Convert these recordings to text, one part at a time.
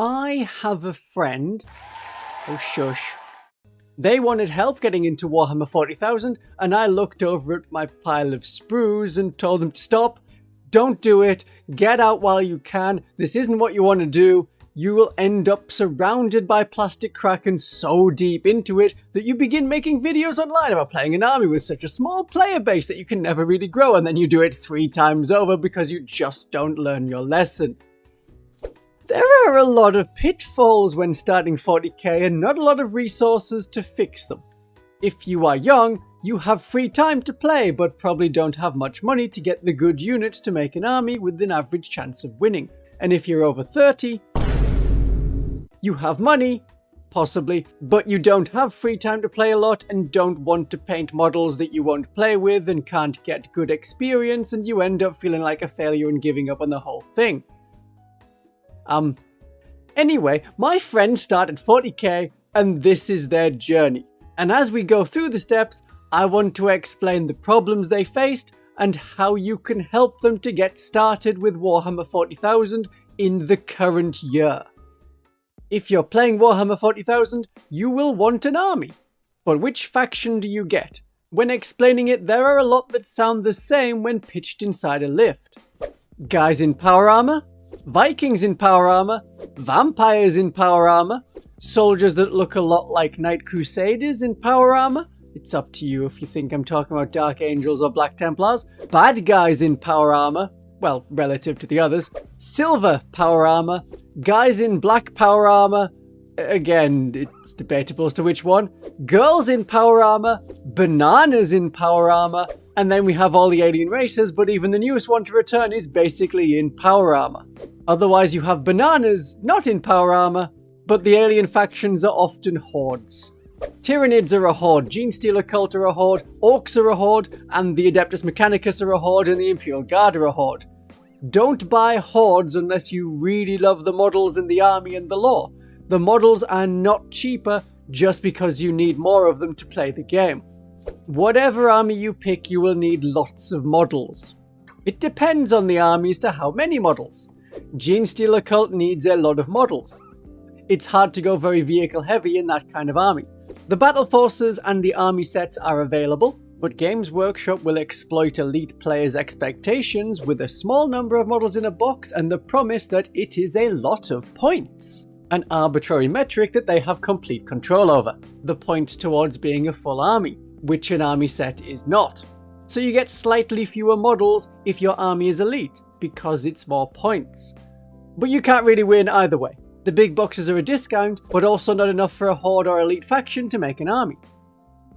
I have a friend. Oh, shush. They wanted help getting into Warhammer 40,000, and I looked over at my pile of sprues and told them to stop. Don't do it. Get out while you can. This isn't what you want to do. You will end up surrounded by plastic kraken so deep into it that you begin making videos online about playing an army with such a small player base that you can never really grow, and then you do it 3 times over because you just don't learn your lesson. There are a lot of pitfalls when starting 40k and not a lot of resources to fix them. If you are young, you have free time to play but probably don't have much money to get the good units to make an army with an average chance of winning. And if you're over 30, you have money, possibly, but you don't have free time to play a lot and don't want to paint models that you won't play with and can't get good experience, and you end up feeling like a failure and giving up on the whole thing. Anyway, my friends started 40k and this is their journey. And as we go through the steps, I want to explain the problems they faced and how you can help them to get started with Warhammer 40,000 in the current year. If you're playing Warhammer 40,000, you will want an army. But which faction do you get? When explaining it, there are a lot that sound the same when pitched inside a lift. Guys in power armor? Vikings in power armor, vampires in power armor, soldiers that look a lot like Knight Crusaders in power armor. It's up to you if you think I'm talking about Dark Angels or Black Templars. Bad guys in power armor, well, relative to the others. Silver power armor, guys in black power armor. Again, it's debatable as to which one. Girls in power armor, bananas in power armor, and then we have all the alien races, but even the newest one to return is basically in power armor. Otherwise you have bananas not in power armor, but the alien factions are often hordes. Tyranids are a horde, Genestealer Cult are a horde, Orcs are a horde, and the Adeptus Mechanicus are a horde, and the Imperial Guard are a horde. Don't buy hordes unless you really love the models in the army and the lore. The models are not cheaper just because you need more of them to play the game. Whatever army you pick, you will need lots of models. It depends on the army as to how many models. Genestealer Cult needs a lot of models. It's hard to go very vehicle heavy in that kind of army. The battle forces and the army sets are available, but Games Workshop will exploit elite players' expectations with a small number of models in a box and the promise that it is a lot of points. An arbitrary metric that they have complete control over. The point towards being a full army, which an army set is not. So you get slightly fewer models if your army is elite, because it's more points. But you can't really win either way. The big boxes are a discount, but also not enough for a horde or elite faction to make an army.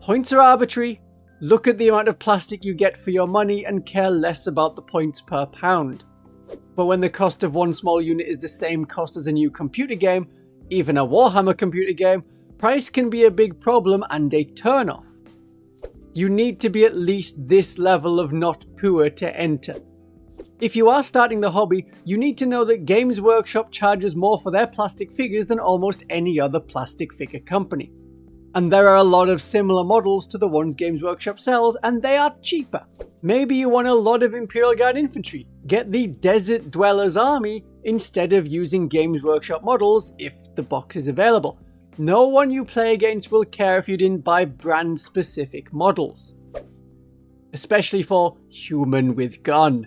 Points are arbitrary. Look at the amount of plastic you get for your money and care less about the points per pound. But when the cost of one small unit is the same cost as a new computer game, even a Warhammer computer game, price can be a big problem and a turn-off. You need to be at least this level of not poor to enter. If you are starting the hobby, you need to know that Games Workshop charges more for their plastic figures than almost any other plastic figure company. And there are a lot of similar models to the ones Games Workshop sells, and they are cheaper. Maybe you want a lot of Imperial Guard infantry. Get the Desert Dwellers army instead of using Games Workshop models if the box is available. No one you play against will care if you didn't buy brand specific models. Especially for human with gun.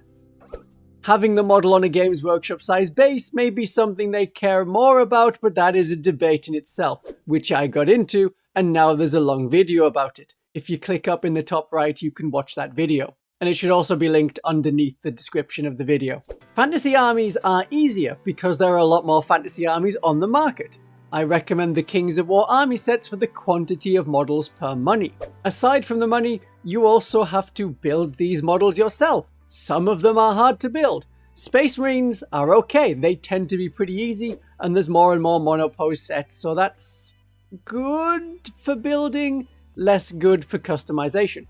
Having the model on a Games Workshop size base may be something they care more about, but that is a debate in itself, which I got into, and now there's a long video about it. If you click up in the top right, you can watch that video. And it should also be linked underneath the description of the video. Fantasy armies are easier because there are a lot more fantasy armies on the market. I recommend the Kings of War army sets for the quantity of models per money. Aside from the money, you also have to build these models yourself. Some of them are hard to build. Space Marines are okay, they tend to be pretty easy, and there's more and more monopose sets, so that's good for building, less good for customization.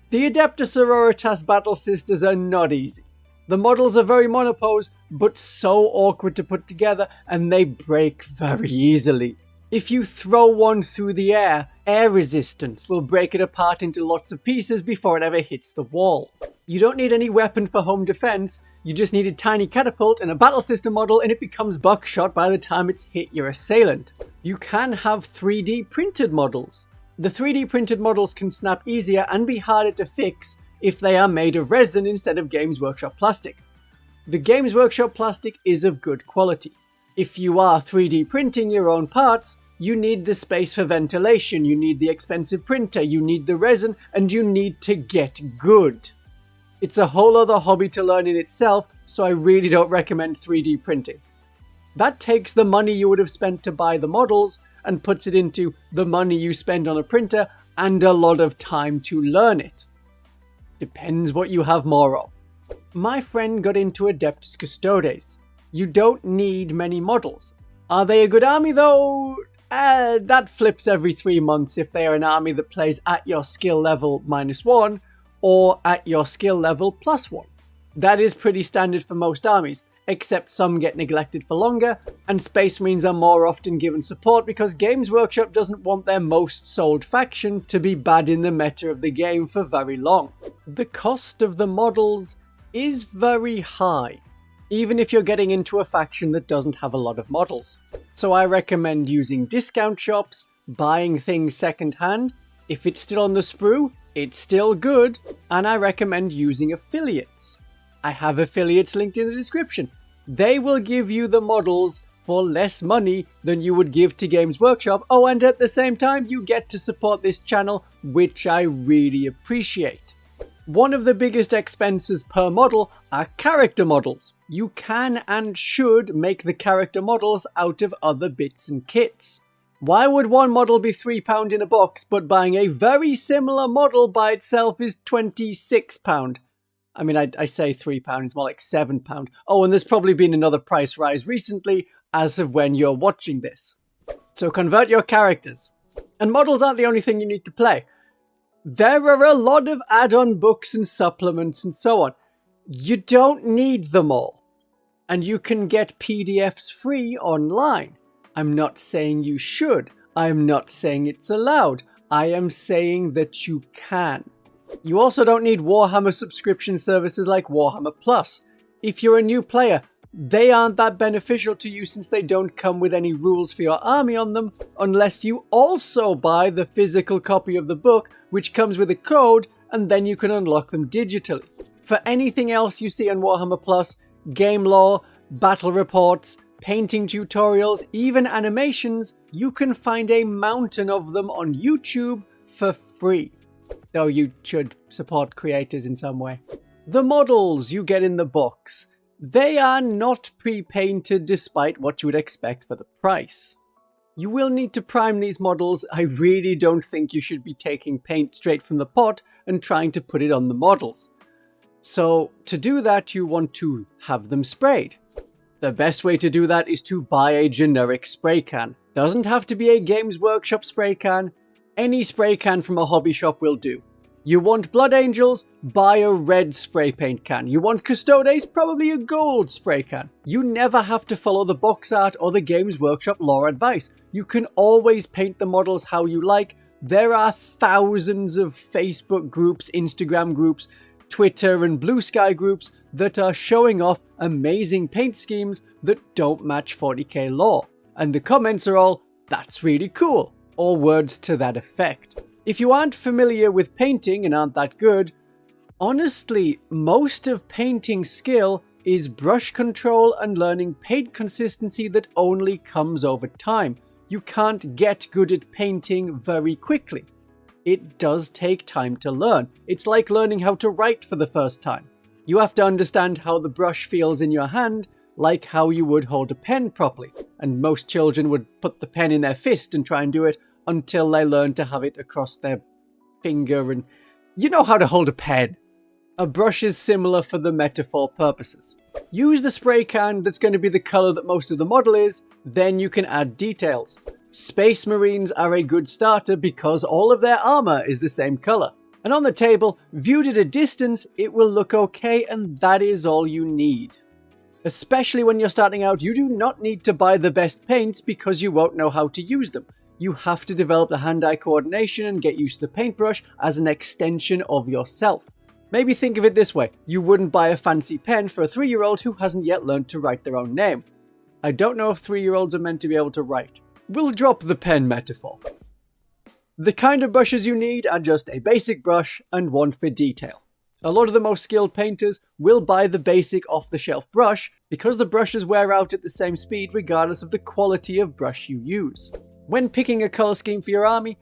The Adeptus Sororitas Battle Sisters are not easy. The models are very monopose, but so awkward to put together, and they break very easily. If you throw one through the air resistance will break it apart into lots of pieces before it ever hits the wall. You don't need any weapon for home defense, you just need a tiny catapult and a battle system model, and it becomes buckshot by the time it's hit your assailant. You can have 3D printed models. The 3D printed models can snap easier and be harder to fix if they are made of resin instead of Games Workshop plastic. The Games Workshop plastic is of good quality. If you are 3D printing your own parts, you need the space for ventilation, you need the expensive printer, you need the resin, and you need to get good. It's a whole other hobby to learn in itself, so I really don't recommend 3D printing. That takes the money you would have spent to buy the models and puts it into the money you spend on a printer and a lot of time to learn it. Depends what you have more of. My friend got into Adeptus Custodes. You don't need many models. Are they a good army though? That flips every 3 months if they are an army that plays at your skill level -1 or at your skill level +1. That is pretty standard for most armies, except some get neglected for longer, and Space Marines are more often given support because Games Workshop doesn't want their most sold faction to be bad in the meta of the game for very long. The cost of the models is very high, even if you're getting into a faction that doesn't have a lot of models. So I recommend using discount shops, buying things secondhand. If it's still on the sprue, it's still good, and I recommend using affiliates. I have affiliates linked in the description. They will give you the models for less money than you would give to Games Workshop. Oh, and at the same time, you get to support this channel, which I really appreciate. One of the biggest expenses per model are character models. You can and should make the character models out of other bits and kits. Why would one model be £3 in a box, but buying a very similar model by itself is £26? I mean, I say £3, it's more like £7. Oh, and there's probably been another price rise recently as of when you're watching this. So convert your characters. And models aren't the only thing you need to play. There are a lot of add-on books and supplements and so on. You don't need them all. And you can get PDFs free online. I'm not saying you should. I'm not saying it's allowed. I am saying that you can. You also don't need Warhammer subscription services like Warhammer Plus. If you're a new player, they aren't that beneficial to you since they don't come with any rules for your army on them, unless you also buy the physical copy of the book, which comes with a code, and then you can unlock them digitally. For anything else you see on Warhammer Plus, game lore, battle reports, painting tutorials, even animations, you can find a mountain of them on YouTube for free. So you should support creators in some way. The models you get in the books, they are not pre-painted despite what you would expect for the price. You will need to prime these models. I really don't think you should be taking paint straight from the pot and trying to put it on the models. So to do that, you want to have them sprayed. The best way to do that is to buy a generic spray can. Doesn't have to be a Games Workshop spray can. Any spray can from a hobby shop will do. You want Blood Angels? Buy a red spray paint can. You want Custodes? Probably a gold spray can. You never have to follow the box art or the Games Workshop lore advice. You can always paint the models how you like. There are thousands of Facebook groups, Instagram groups, Twitter and Blue Sky groups that are showing off amazing paint schemes that don't match 40k lore. And the comments are all, "That's really cool," or words to that effect. If you aren't familiar with painting and aren't that good, honestly, most of painting skill is brush control and learning paint consistency that only comes over time. You can't get good at painting very quickly. It does take time to learn. It's like learning how to write for the first time. You have to understand how the brush feels in your hand, like how you would hold a pen properly. And most children would put the pen in their fist and try and do it until they learn to have it across their finger, and you know how to hold a pen. A brush is similar for the metaphor purposes. Use the spray can that's going to be the color that most of the model is, then you can add details. Space Marines are a good starter because all of their armor is the same color. And on the table, viewed at a distance, it will look okay, and that is all you need. Especially when you're starting out, you do not need to buy the best paints because you won't know how to use them. You have to develop the hand-eye coordination and get used to the paintbrush as an extension of yourself. Maybe think of it this way, you wouldn't buy a fancy pen for a 3-year-old who hasn't yet learned to write their own name. I don't know if 3-year-olds are meant to be able to write. We'll drop the pen metaphor. The kind of brushes you need are just a basic brush and one for detail. A lot of the most skilled painters will buy the basic off-the-shelf brush because the brushes wear out at the same speed regardless of the quality of brush you use. When picking a colour scheme for your army,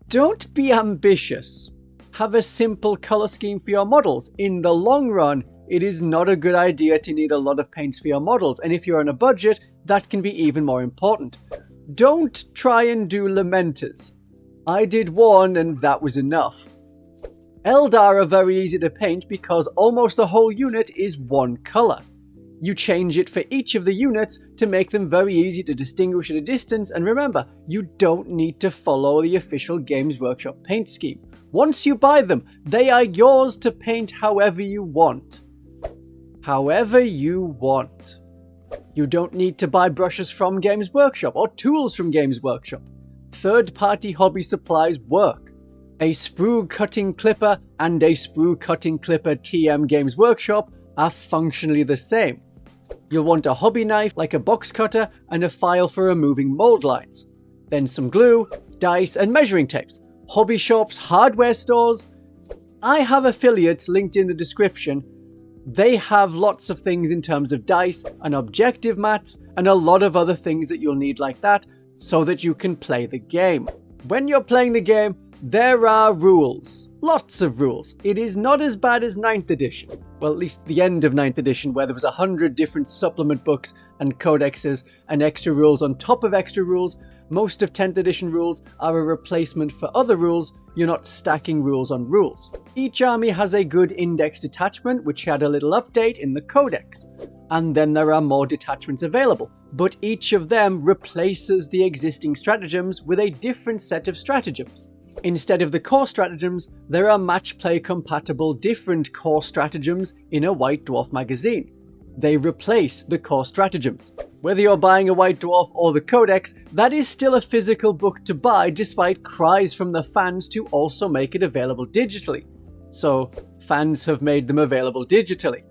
don't be ambitious. Have a simple colour scheme for your models. In the long run, it is not a good idea to need a lot of paints for your models, and if you're on a budget, that can be even more important. Don't try and do Lamenters. I did one and that was enough. Eldar are very easy to paint because almost the whole unit is one colour. You change it for each of the units to make them very easy to distinguish at a distance, and remember, you don't need to follow the official Games Workshop paint scheme. Once you buy them, they are yours to paint however you want. However you want. You don't need to buy brushes from Games Workshop or tools from Games Workshop. Third-party hobby supplies work. A sprue cutting clipper and a sprue cutting clipper TM Games Workshop are functionally the same. You'll want a hobby knife like a box cutter and a file for removing mold lines. Then some glue, dice and measuring tapes. Hobby shops, hardware stores. I have affiliates linked in the description. They have lots of things in terms of dice and objective mats and a lot of other things that you'll need like that so that you can play the game. When you're playing the game, there are rules. Lots of rules. It is not as bad as 9th edition. Well, at least the end of 9th edition, where there was 100 different supplement books and codexes and extra rules on top of extra rules. Most of 10th edition rules are a replacement for other rules. You're not stacking rules on rules. Each army has a good index detachment, which had a little update in the codex. And then there are more detachments available, but each of them replaces the existing stratagems with a different set of stratagems. Instead of the core stratagems, there are match play compatible different core stratagems in a White Dwarf magazine. They replace the core stratagems. Whether you're buying a White Dwarf or the Codex, that is still a physical book to buy despite cries from the fans to also make it available digitally. So, fans have made them available digitally.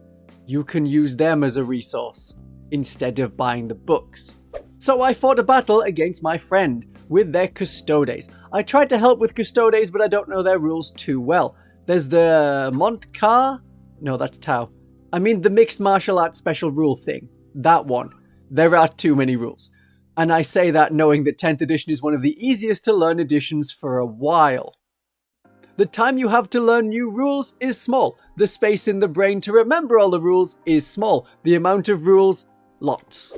You can use them as a resource, instead of buying the books. So I fought a battle against my friend with their Custodes. I tried to help with Custodes, but I don't know their rules too well. There's the Montcar? No, that's Tau. I mean the mixed martial arts special rule thing. That one. There are too many rules. And I say that knowing that 10th edition is one of the easiest to learn editions for a while. The time you have to learn new rules is small. The space in the brain to remember all the rules is small. The amount of rules, lots.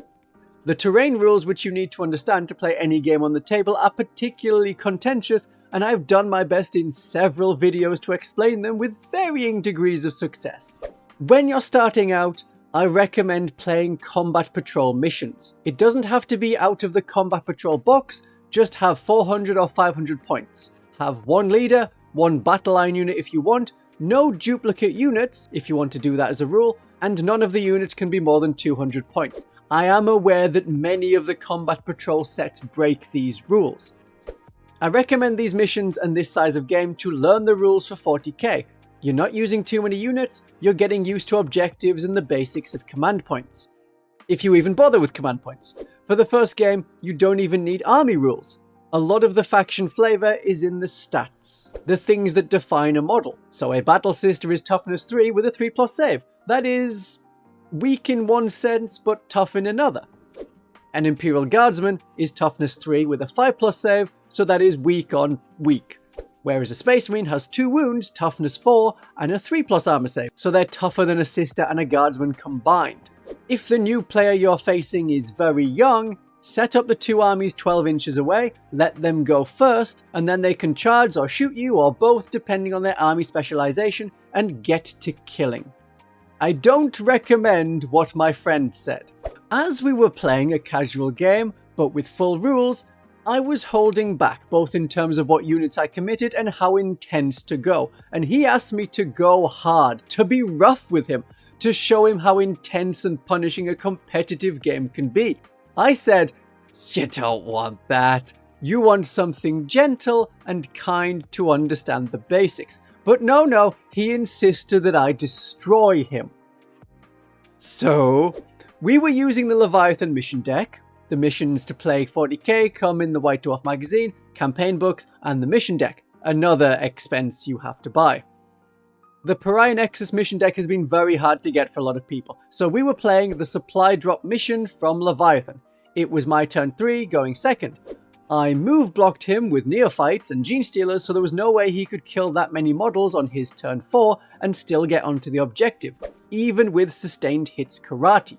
The terrain rules which you need to understand to play any game on the table are particularly contentious, and I've done my best in several videos to explain them with varying degrees of success. When you're starting out, I recommend playing Combat Patrol missions. It doesn't have to be out of the Combat Patrol box, just have 400 or 500 points. Have one leader, one battle line unit if you want, no duplicate units if you want to do that as a rule, and none of the units can be more than 200 points. I am aware that many of the Combat Patrol sets break these rules. I recommend these missions and this size of game to learn the rules for 40k. You're not using too many units, you're getting used to objectives and the basics of command points. If you even bother with command points. For the first game, you don't even need army rules. A lot of the faction flavor is in the stats, the things that define a model. So a Battle Sister is toughness 3 with a 3+ save. That is weak in one sense, but tough in another. An Imperial Guardsman is toughness 3 with a 5+ save, so that is weak on weak. Whereas a Space Marine has 2 wounds, toughness 4, and a 3+ armor save, so they're tougher than a Sister and a Guardsman combined. If the new player you're facing is very young, set up the 2 armies 12 inches away, let them go first, and then they can charge or shoot you or both depending on their army specialization, and get to killing. I don't recommend what my friend said. As we were playing a casual game, but with full rules, I was holding back both in terms of what units I committed and how intense to go, and he asked me to go hard, to be rough with him, to show him how intense and punishing a competitive game can be. I said, "You don't want that. You want something gentle and kind to understand the basics." But no, he insisted that I destroy him. So, we were using the Leviathan mission deck. The missions to play 40k come in the White Dwarf magazine, campaign books, and the mission deck, another expense you have to buy. The Pariah Nexus mission deck has been very hard to get for a lot of people, so we were playing the supply drop mission from Leviathan. It was my turn 3, going second. I move blocked him with Neophytes and Gene Stealers, so there was no way he could kill that many models on his turn 4 and still get onto the objective, even with sustained hits karate.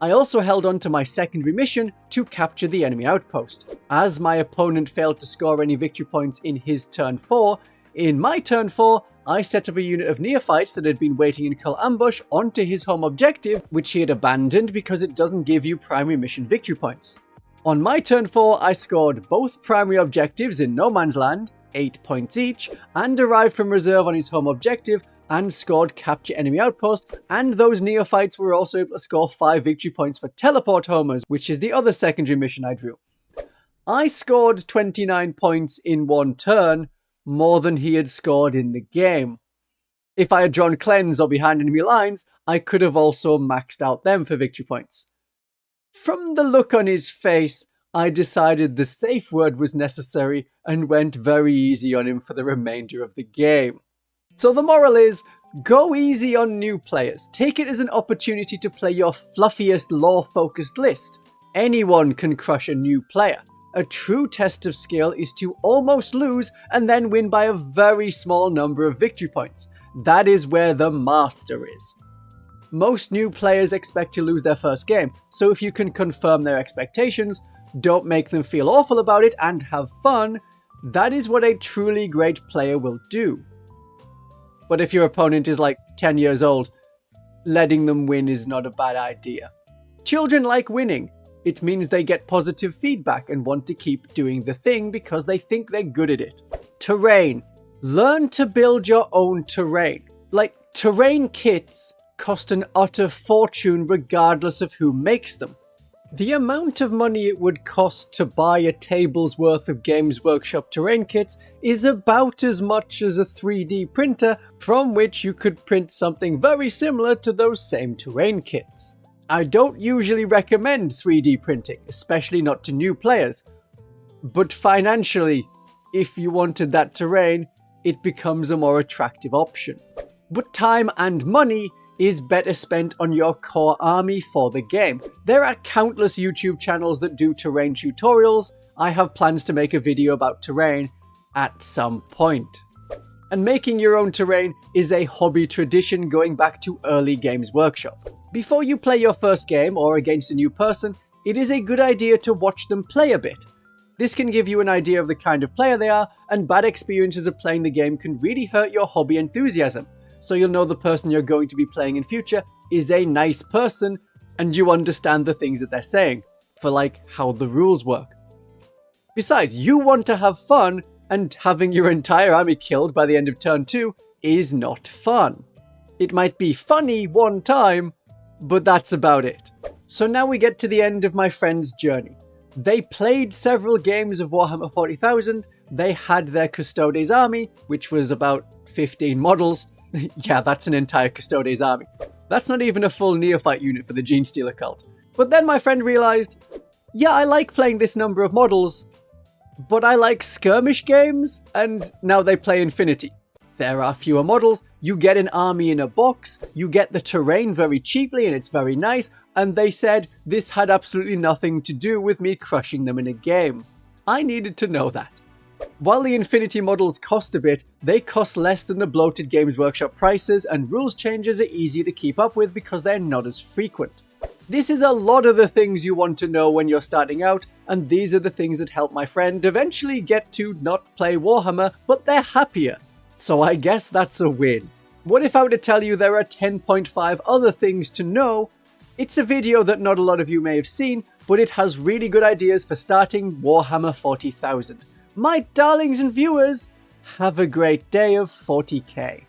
I also held on to my secondary mission to capture the enemy outpost. As my opponent failed to score any victory points in his turn 4, in my turn 4, I set up a unit of Neophytes that had been waiting in Cull Ambush onto his home objective, which he had abandoned because it doesn't give you primary mission victory points. On my turn 4, I scored both primary objectives in No Man's Land, 8 points each, and arrived from reserve on his home objective, and scored capture enemy outpost, and those Neophytes were also able to score 5 victory points for teleport homers, which is the other secondary mission I drew. I scored 29 points in one turn, more than he had scored in the game. If I had drawn Cleanse or behind enemy lines, I could have also maxed out them for victory points. From the look on his face, I decided the safe word was necessary and went very easy on him for the remainder of the game. So the moral is, go easy on new players. Take it as an opportunity to play your fluffiest lore-focused list. Anyone can crush a new player. A true test of skill is to almost lose and then win by a very small number of victory points. That is where the master is. Most new players expect to lose their first game, so if you can confirm their expectations, don't make them feel awful about it, and have fun, that is what a truly great player will do. But if your opponent is like 10 years old, letting them win is not a bad idea. Children like winning. It means they get positive feedback and want to keep doing the thing because they think they're good at it. Terrain. Learn to build your own terrain. Like, terrain kits cost an utter fortune regardless of who makes them. The amount of money it would cost to buy a table's worth of Games Workshop terrain kits is about as much as a 3D printer from which you could print something very similar to those same terrain kits. I don't usually recommend 3D printing, especially not to new players, but financially, if you wanted that terrain, it becomes a more attractive option. But time and money is better spent on your core army for the game. There are countless YouTube channels that do terrain tutorials. I have plans to make a video about terrain at some point. And making your own terrain is a hobby tradition going back to early Games Workshop. Before you play your first game or against a new person, it is a good idea to watch them play a bit. This can give you an idea of the kind of player they are, and bad experiences of playing the game can really hurt your hobby enthusiasm. So you'll know the person you're going to be playing in future is a nice person, and you understand the things that they're saying, for like how the rules work. Besides, you want to have fun, and having your entire army killed by the end of turn 2 is not fun. It might be funny one time, but that's about it. So now we get to the end of my friend's journey. They played several games of Warhammer 40,000, they had their Custodes army, which was about 15 models. Yeah, that's an entire Custodes army. That's not even a full Neophyte unit for the Gene Stealer cult. But then my friend realized, yeah, I like playing this number of models, but I like skirmish games, and now they play Infinity. There are fewer models, you get an army in a box, you get the terrain very cheaply and it's very nice, and they said this had absolutely nothing to do with me crushing them in a game. I needed to know that. While the Infinity models cost a bit, they cost less than the bloated Games Workshop prices, and rules changes are easier to keep up with because they're not as frequent. This is a lot of the things you want to know when you're starting out, and these are the things that help my friend eventually get to not play Warhammer, but they're happier. So I guess that's a win. What if I were to tell you there are 10.5 other things to know? It's a video that not a lot of you may have seen, but it has really good ideas for starting Warhammer 40,000. My darlings and viewers, have a great day of 40k.